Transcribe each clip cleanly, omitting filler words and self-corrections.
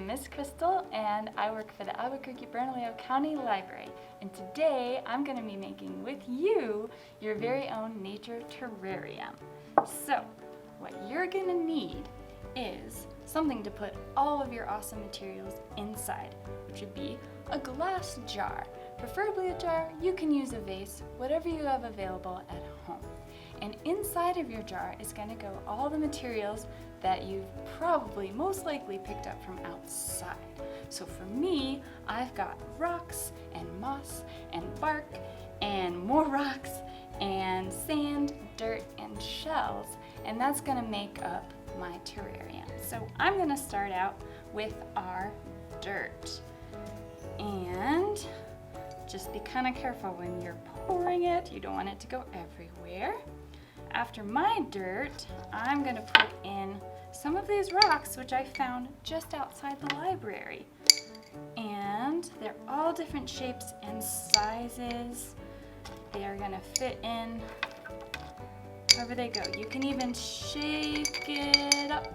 name is Krystal and I work for the ABQ-BernCo County Library. And today I'm going to be making with you your very own nature terrarium. So what you're going to need is something to put all of your awesome materials inside, which would be a glass jar. Preferably a jar, you can use a vase, whatever you have available at home. And inside of your jar is going to go all the materials that you've probably most likely picked up from outside. So for me, I've got rocks and moss and bark and more rocks and sand, dirt, and shells, and that's going to make up my terrarium. So I'm going to start out with our dirt. And just be kind of careful when you're pouring it. You don't want it to go everywhere. After my dirt, I'm going to put in some of these rocks, which I found just outside the library. And they're all different shapes and sizes. They are going to fit in wherever they go. You can even shake it up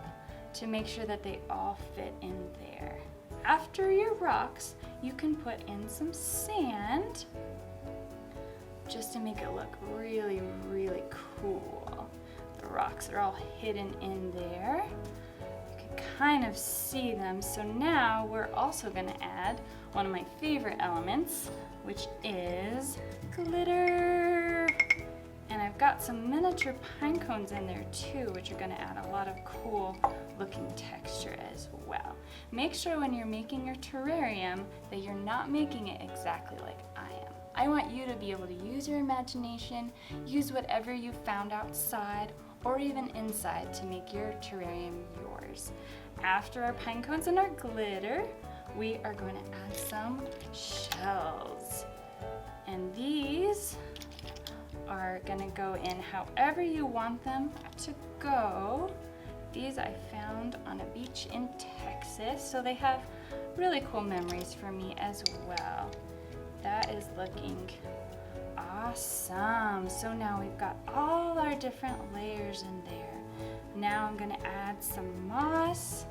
to make sure that they all fit in there. After your rocks, you can put in some sand just to make it look really, really cool. The rocks are all hidden in there. You can kind of see them. So now we're also going to add one of my favorite elements, which is glitter. And I've got some miniature pine cones in there too, which are going to add a lot of cool looking texture as well. Make sure when you're making your terrarium that you're not making it exactly like I am. I want you to be able to use your imagination, use whatever you found outside or even inside to make your terrarium yours. After our pine cones and our glitter, we are going to add some shells. And these are going to go in however you want them to go. These I found on a beach in Texas, so they have really cool memories for me as well. That is looking awesome. So now we've got all our different layers in there. Now I'm going to add some moss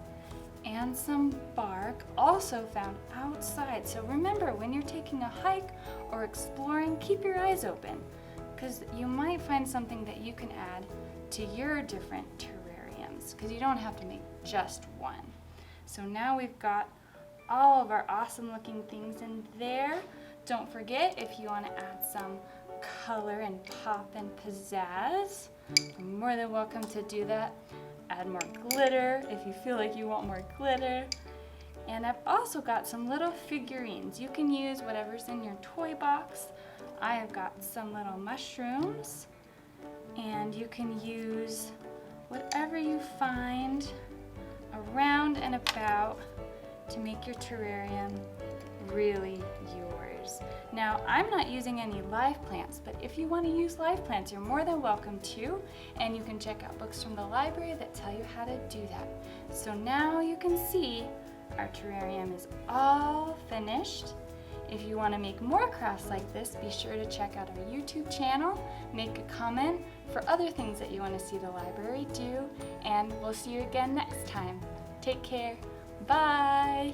and some bark, also found outside. So remember, when you're taking a hike or exploring, keep your eyes open, because you might find something that you can add to your different terrariums, because you don't have to make just one. So now we've got all of our awesome looking things in there. Don't forget, if you want to add some color and pop and pizzazz, you're more than welcome to do that. Add more glitter if you feel like you want more glitter. And I've also got some little figurines. You can use whatever's in your toy box. I have got some little mushrooms, and you can use whatever you find around and about to make your terrarium really yours. Now, I'm not using any live plants, but if you want to use live plants, you're more than welcome to, and you can check out books from the library that tell you how to do that. So now you can see our terrarium is all finished. If you want to make more crafts like this, be sure to check out our YouTube channel, make a comment for other things that you want to see the library do, and we'll see you again next time. Take care. Bye.